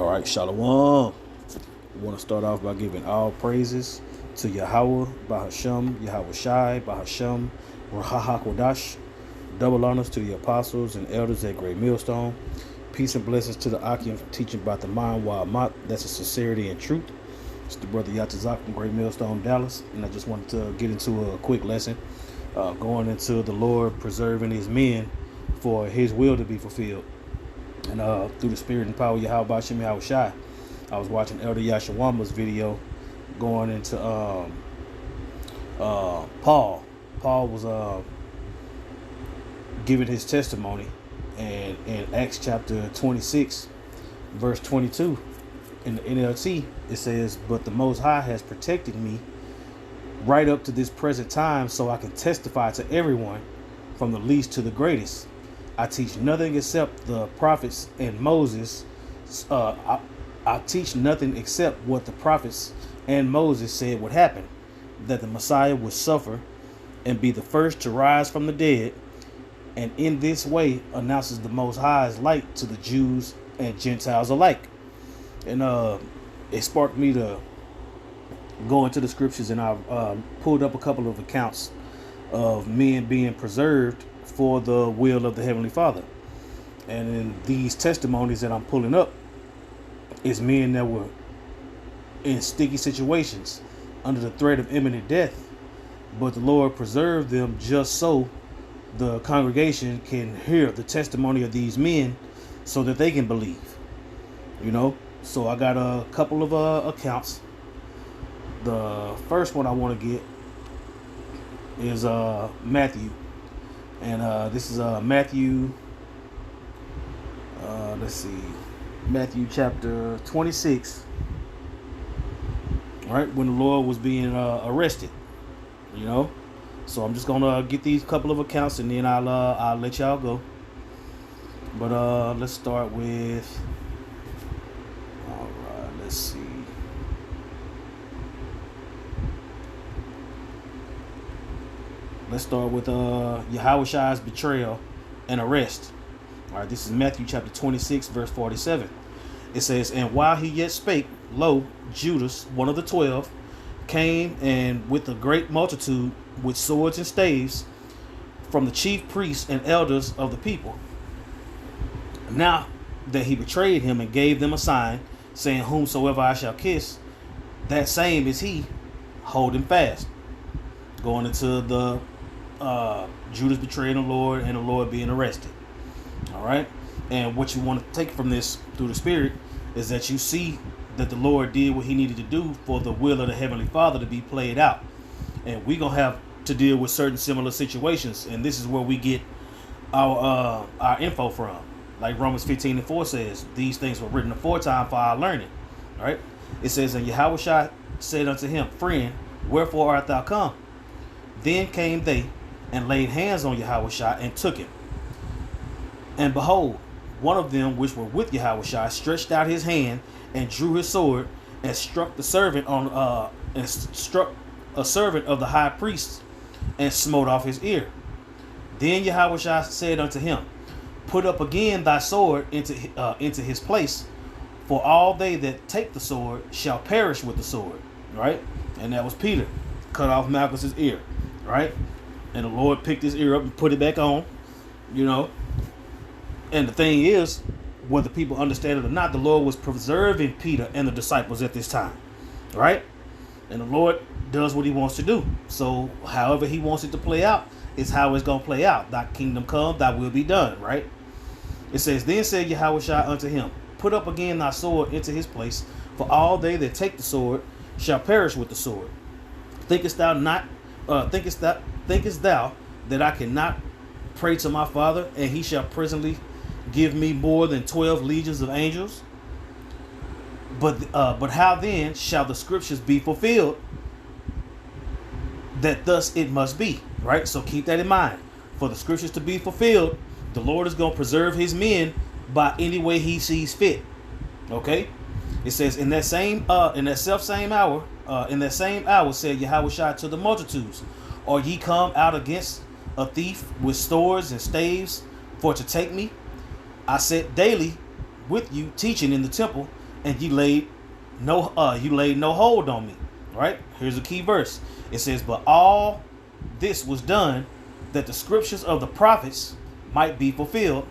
All right, Shalom. I want to start off by giving all praises to Yahweh, Bahasham, Yahweh Shai, Bahasham, Raha Kodash. Double honors to the apostles and elders at Great Millstone. Peace and blessings to the Akim for teaching about the mind while Mott. That's a sincerity and truth. It's the brother Yatazak from Great Millstone, Dallas. And I just wanted to get into a quick lesson going into the Lord preserving his men for his will to be fulfilled. And through the spirit and power of Yahweh Bashem Yahweh Shai, I was watching Elder Yashawama's video going into Paul. Paul was giving his testimony, and in Acts chapter 26, verse 22, in the NLT, it says, "But the Most High has protected me right up to this present time, so I can testify to everyone, from the least to the greatest. I teach nothing except the prophets and Moses. I teach nothing except what the prophets and Moses said would happen, that the Messiah would suffer and be the first to rise from the dead, and in this way announces the Most High's light to the Jews and Gentiles alike." And it sparked me to go into the scriptures, and I pulled up a couple of accounts of men being preserved for the will of the Heavenly Father. And in these testimonies that I'm pulling up is men that were in sticky situations under the threat of imminent death, but the Lord preserved them just so the congregation can hear the testimony of these men so that they can believe. So I got a couple of accounts. The first one I want to get is Matthew. And this is Matthew, Matthew chapter 26, right, when the Lord was being arrested, So I'm just going to get these couple of accounts, and then I'll let y'all go. But let's start with, all right, let's see. Let's start with Yahweh Shai's betrayal and arrest. All right, this is Matthew chapter 26, verse 47. It says, "And while he yet spake, lo, Judas, one of the 12, came, and with a great multitude, with swords and staves, from the chief priests and elders of the people. Now that he betrayed him and gave them a sign, saying, Whomsoever I shall kiss, that same is he, hold him fast." Going into the Judas betraying the Lord and the Lord being arrested. All right. And what you want to take from this through the Spirit is that you see that the Lord did what he needed to do for the will of the Heavenly Father to be played out. And we're going to have to deal with certain similar situations. And this is where we get our info from. Like Romans 15:4 says, "These things were written aforetime for our learning." All right. It says, "And Yahweh Shai said unto him, Friend, wherefore art thou come? Then came they and laid hands on Yahweh Shai and took him. And behold, one of them which were with Yahweh Shai stretched out his hand and drew his sword and struck the servant struck a servant of the high priest and smote off his ear. Then Yahweh Shai said unto him, Put up again thy sword into his place, for all they that take the sword shall perish with the sword." Right? And that was Peter, cut off Malchus's ear. Right? And the Lord picked his ear up and put it back on. And the thing is, whether people understand it or not, the Lord was preserving Peter and the disciples at this time. Right? And the Lord does what he wants to do. So however he wants it to play out is how it's going to play out. Thy kingdom come, thy will be done. Right? It says, "Then said Yahweh Shai unto him, Put up again thy sword into his place, for all they that take the sword shall perish with the sword. Thinkest thou that I cannot pray to my Father, and he shall presently give me more than 12 legions of angels? But how then shall the scriptures be fulfilled, that thus it must be?" Right? So keep that in mind. For the scriptures to be fulfilled, the Lord is going to preserve his men by any way he sees fit. Okay? It says, in that same hour said Yahweh Shai to the multitudes, "Are ye come out against a thief with swords and staves for to take me? I sat daily with you teaching in the temple, and you laid no hold on me. Right? Here's a key verse. It says, but all this was done that the scriptures of the prophets might be fulfilled.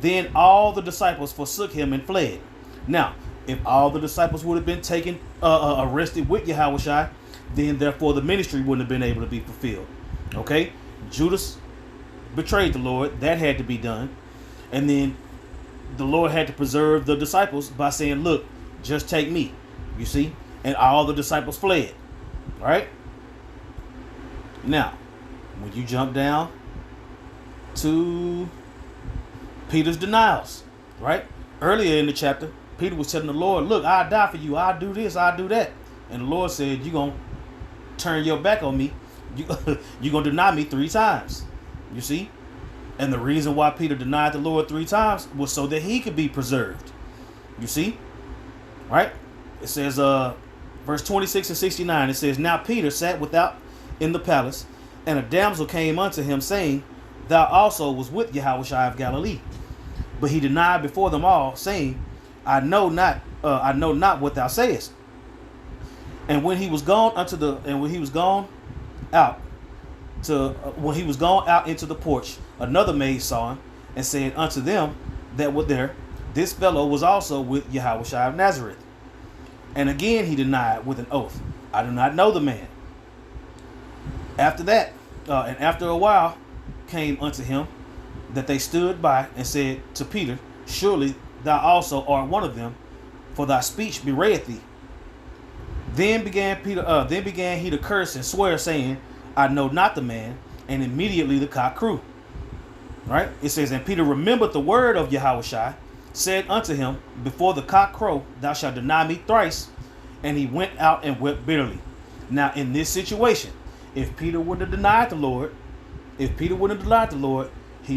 Then all the disciples forsook him and fled. Now, if all the disciples would have been taken, arrested with Yahushua, then therefore the ministry wouldn't have been able to be fulfilled. Okay? Judas betrayed the Lord. That had to be done. And then the Lord had to preserve the disciples by saying, look, just take me. You see? And all the disciples fled. Right? Now, when you jump down to Peter's denials, right? Earlier in the chapter, Peter was telling the Lord, look, I'll die for you. I'll do this. I'll do that. And the Lord said, you're going to turn your back on me. You're going to deny me 3 times. You see? And the reason why Peter denied the Lord 3 times was so that he could be preserved. You see? Right? It says, verse 26 and 69, it says, now Peter sat without in the palace, and a damsel came unto him, saying, thou also was with Yahushua of Galilee. But he denied before them all, saying, I know not what thou sayest. And when he was gone out into the porch, another maid saw him, and said unto them that were there, this fellow was also with Yahushua of Nazareth. And again he denied with an oath, I do not know the man. After that, and after a while, came unto him that they stood by and said to Peter, surely thou also art one of them, for thy speech bewrayeth thee. Then began he to curse and swear, saying, I know not the man. And immediately the cock crew. Right? It says, and Peter remembered the word of Yahushua, said unto him, before the cock crow, thou shalt deny me thrice. And he went out and wept bitterly. Now in this situation, if Peter wouldn't have denied the Lord, he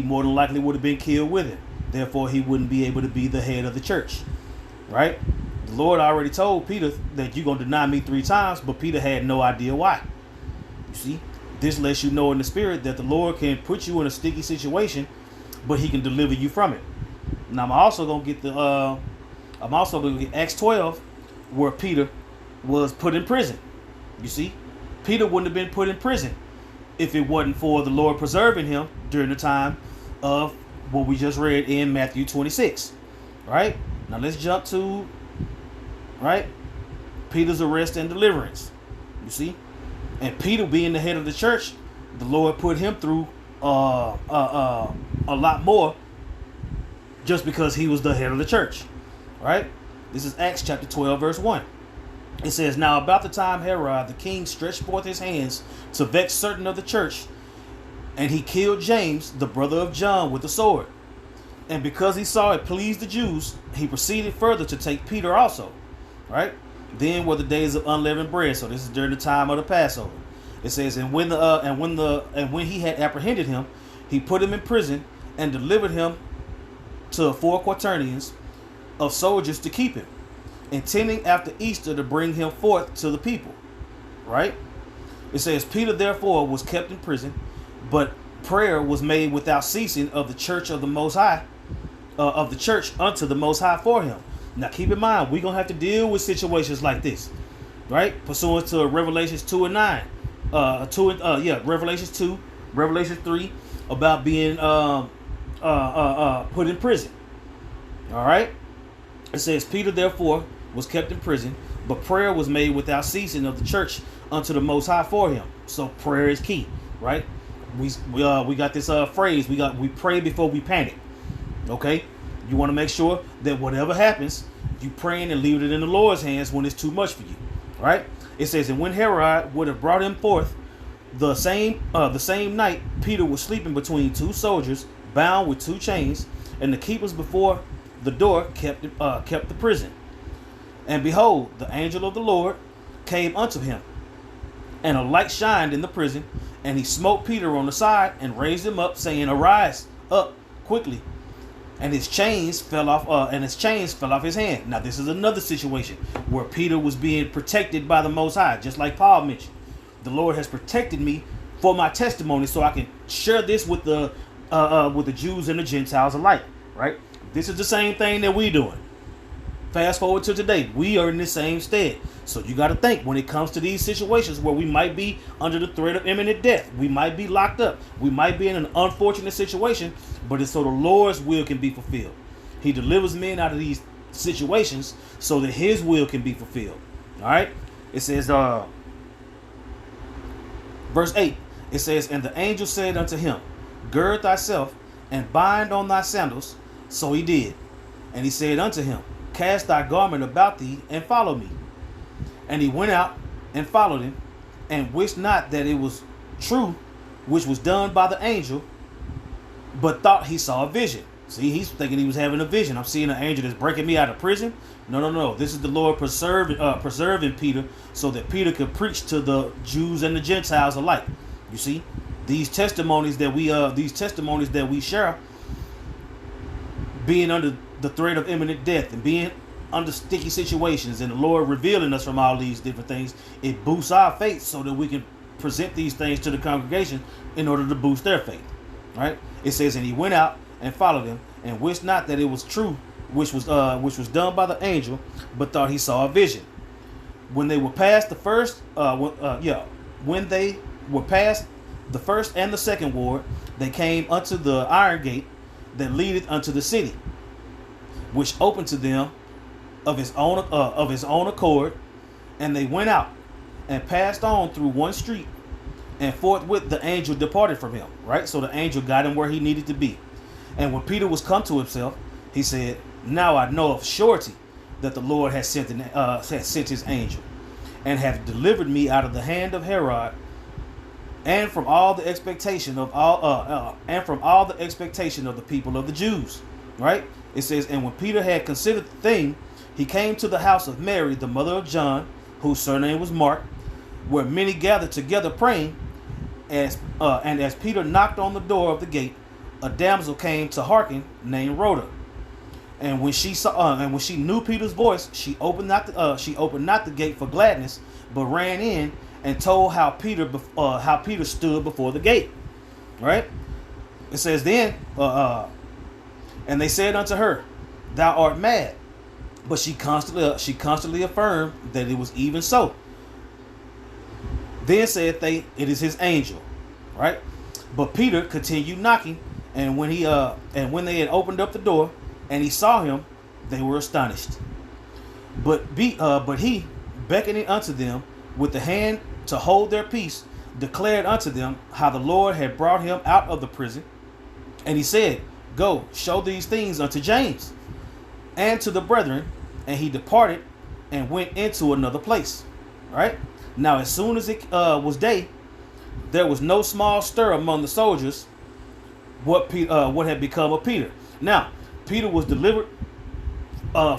more than likely would have been killed with him. Therefore, he wouldn't be able to be the head of the church. Right? The Lord already told Peter that you're going to deny me 3 times, but Peter had no idea why. You see, this lets you know in the spirit that the Lord can put you in a sticky situation, but he can deliver you from it. Now, I'm also going to get Acts 12, where Peter was put in prison. You see, Peter wouldn't have been put in prison if it wasn't for the Lord preserving him during the time of what we just read in Matthew 26. Right? Now let's jump to, right, Peter's arrest and deliverance. You see? And Peter being the head of the church, the Lord put him through a lot more just because he was the head of the church. Right? This is Acts chapter 12, verse 1. It says, now about the time Herod the king stretched forth his hands to vex certain of the church, and he killed James, the brother of John, with the sword. And because he saw it pleased the Jews, he proceeded further to take Peter also. Right? Then were the days of unleavened bread. So this is during the time of the Passover. It says, and when he had apprehended him, he put him in prison and delivered him to 4 quaternions of soldiers to keep him, intending after Easter to bring him forth to the people. Right? It says, Peter therefore was kept in prison, but prayer was made without ceasing of the church of the Most High, of the church unto the Most High for him. Now keep in mind, we're gonna have to deal with situations like this, right? Pursuant to Revelations 2 and 9, Revelations 2, Revelations 3, about being put in prison. All right. It says, Peter therefore was kept in prison, but prayer was made without ceasing of the church unto the Most High for him. So prayer is key, right? We got this phrase. We pray before we panic. Okay, you want to make sure that whatever happens, you praying and leaving it in the Lord's hands when it's too much for you. Right? It says, and when Herod would have brought him forth the same night, Peter was sleeping between 2 soldiers, bound with 2 chains, and the keepers before the door kept the prison. And behold, the angel of the Lord came unto him, and a light shined in the prison, and he smote Peter on the side and raised him up, saying, arise up quickly. And his chains fell off his hand. Now this is another situation where Peter was being protected by the Most High, just like Paul mentioned. The Lord has protected me for my testimony, so I can share this with the Jews and the Gentiles alike. Right? This is the same thing that we're doing. Fast forward to today, we are in the same stead. So you got to think, when it comes to these situations where we might be under the threat of imminent death, we might be locked up, we might be in an unfortunate situation, but it's so the Lord's will can be fulfilled. He delivers men out of these situations so that his will can be fulfilled. All right. It says, verse 8, it says, and the angel said unto him, gird thyself and bind on thy sandals. So he did. And he said unto him, cast thy garment about thee and follow me. And he went out and followed him, and wished not that it was true which was done by the angel, but thought he saw a vision. See, he's thinking he was having a vision. I'm seeing an angel that's breaking me out of prison. No. This is the Lord preserving Peter so that Peter could preach to the Jews and the Gentiles alike. You see, these testimonies that we share, being under the threat of imminent death and being under sticky situations, and the Lord revealing us from all these different things, it boosts our faith so that we can present these things to the congregation in order to boost their faith. Right? It says, and he went out and followed him, and wished not that it was true which was done by the angel, but thought he saw a vision. When they were past the first, when they were past the first and the second ward, they came unto the iron gate that leadeth unto the city, which opened to them of his own accord, and they went out and passed on through one street, and forthwith the angel departed from him. Right, so the angel got him where he needed to be. And when Peter was come to himself, he said, now I know of surety that the Lord has sent his angel, and hath delivered me out of the hand of Herod, and from all the expectation of the people of the Jews. Right? It says, and when Peter had considered the thing, he came to the house of Mary, the mother of John, whose surname was Mark, where many gathered together praying. And as Peter knocked on the door of the gate, a damsel came to hearken, named Rhoda. And when she knew Peter's voice, she opened not the gate for gladness, but ran in and told how Peter stood before the gate. Right? It says then, and they said unto her, thou art mad. But she constantly affirmed that it was even so. Then said they, it is his angel. Right? But Peter continued knocking, and when they had opened up the door, and he saw him, they were astonished. But he, beckoning unto them with the hand to hold their peace, declared unto them how the Lord had brought him out of the prison. And he said, go, show these things unto James and to the brethren. And he departed and went into another place. Right? Now, as soon as it was day, there was no small stir among the soldiers what had become of Peter. Now, Peter was delivered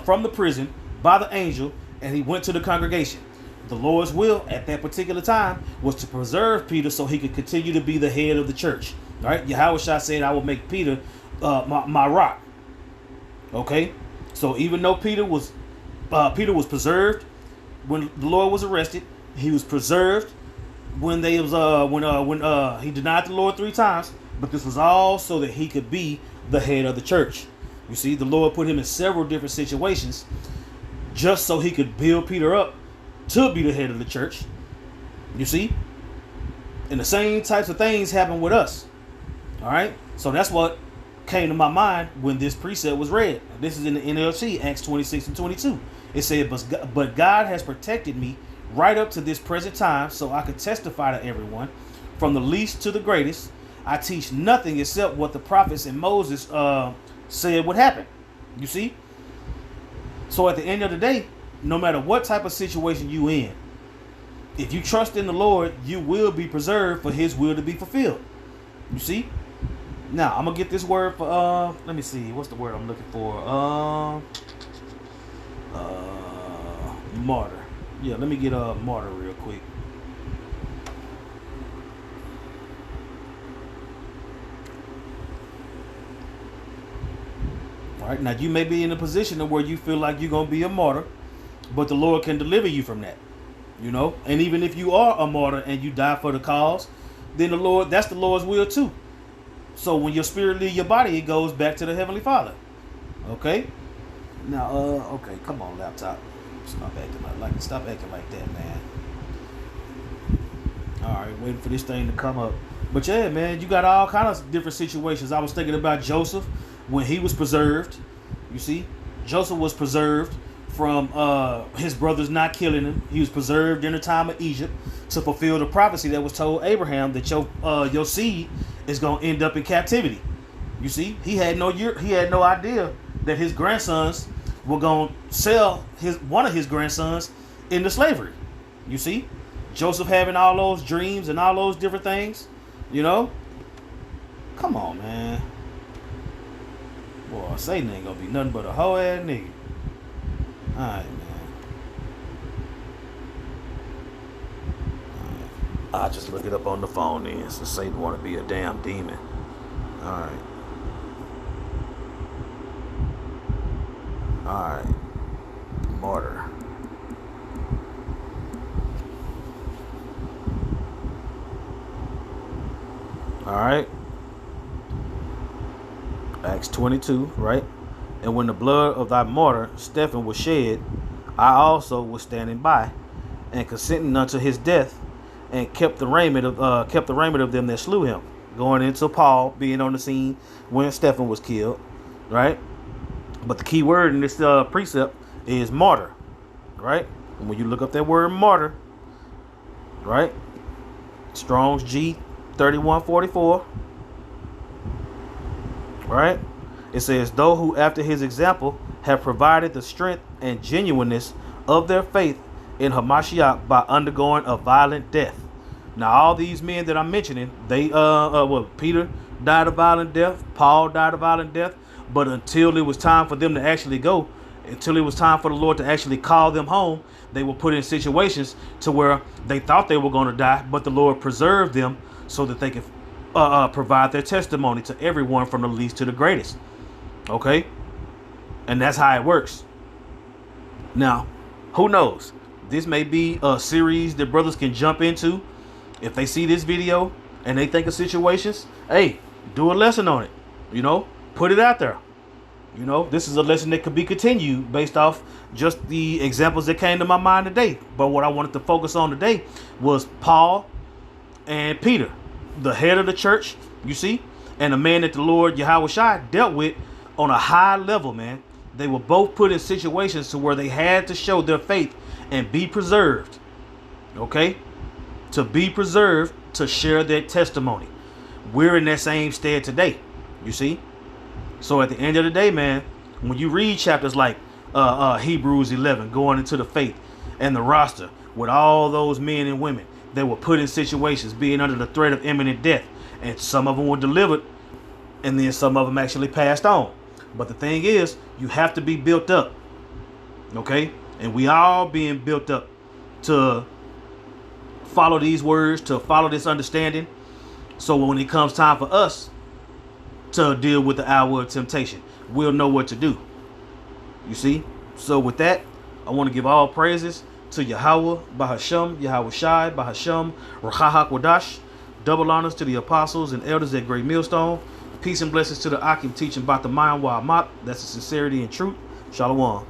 from the prison by the angel, and he went to the congregation. The Lord's will at that particular time was to preserve Peter so he could continue to be the head of the church. Right? Yahushua said, I will make Peter my rock. Okay? So even though Peter was preserved when the Lord was arrested, he was preserved when he denied the Lord 3 times, but this was all so that he could be the head of the church. You see, the Lord put him in several different situations just so he could build Peter up to be the head of the church. You see? And the same types of things happen with us. All right? So that's what came to my mind when this precept was read. This is in the NLT, Acts 26 and 22. It said, but God has protected me right up to this present time, so I could testify to everyone, from the least to the greatest. I teach nothing except what the prophets and Moses said would happen. You see? So at the end of the day, no matter what type of situation you in, if you trust in the Lord, you will be preserved for his will to be fulfilled. You see? Now, I'm going to get this word for, let me see. What's the word I'm looking for? Martyr. Yeah, let me get a martyr real quick. All right, now you may be in a position where you feel like you're going to be a martyr, but the Lord can deliver you from that. You know, and even if you are a martyr and you die for the cause, then that's the Lord's will too. So when your spirit leaves your body, it goes back to the Heavenly Father. Okay? Now, okay, come on, laptop. Stop acting like that, man. All right, waiting for this thing to come up. But yeah, man, you got all kinds of different situations. I was thinking about Joseph when he was preserved. You see, Joseph was preserved from his brothers not killing him. He was preserved in the time of Egypt to fulfill the prophecy that was told Abraham that your seed is gonna end up in captivity. You see, he had no idea that his grandsons were gonna sell one of his grandsons into slavery. You see, Joseph having all those dreams and all those different things. You know, come on, man. Boy, Satan ain't gonna be nothing but a hoe ass nigga. Alright, man. Alright. I'll just look it up on the phone then, since Satan wanna be a damn demon. Alright. Alright. Martyr. Alright. Acts 22, right? And when the blood of thy martyr Stephen was shed, I also was standing by, and consenting unto his death, and kept the raiment of them that slew him. Going into Paul being on the scene when Stephen was killed, right? But the key word in this precept is martyr, right? And when you look up that word martyr, right? Strong's G 3144, right? It says, though who after his example have provided the strength and genuineness of their faith in Hamashiach by undergoing a violent death. Now, all these men that I'm mentioning, they, Peter died a violent death, Paul died a violent death, but until it was time for them to actually go, until it was time for the Lord to actually call them home, they were put in situations to where they thought they were going to die, but the Lord preserved them so that they could provide their testimony to everyone from the least to the greatest. Okay? And that's how it works. Now, who knows? This may be a series that brothers can jump into. If they see this video and they think of situations, hey, do a lesson on it. You know, put it out there. You know, this is a lesson that could be continued based off just the examples that came to my mind today. But what I wanted to focus on today was Paul and Peter, the head of the church, you see, and a man that the Lord Yahweh Shai dealt with on a high level, man. They were both put in situations to where they had to show their faith and be preserved. Okay? To be preserved, to share their testimony. We're in that same stead today, you see. So at the end of the day, man, when you read chapters like Hebrews 11, going into the faith, and the roster with all those men and women that were put in situations being under the threat of imminent death, and some of them were delivered, and then some of them actually passed on. But the thing is, you have to be built up, okay? And we all being built up to follow these words, to follow this understanding, so when it comes time for us to deal with the hour of temptation, we'll know what to do. You see? So with that, I want to give all praises to Yahweh, Bahasham, Yahweh Shai, Bahasham, Rahahak Wadash. Double honors to the apostles and elders at Great Millstone. Peace and blessings to the Akim teaching about the Mayan Wa'amat. That's the sincerity and truth. Shalom.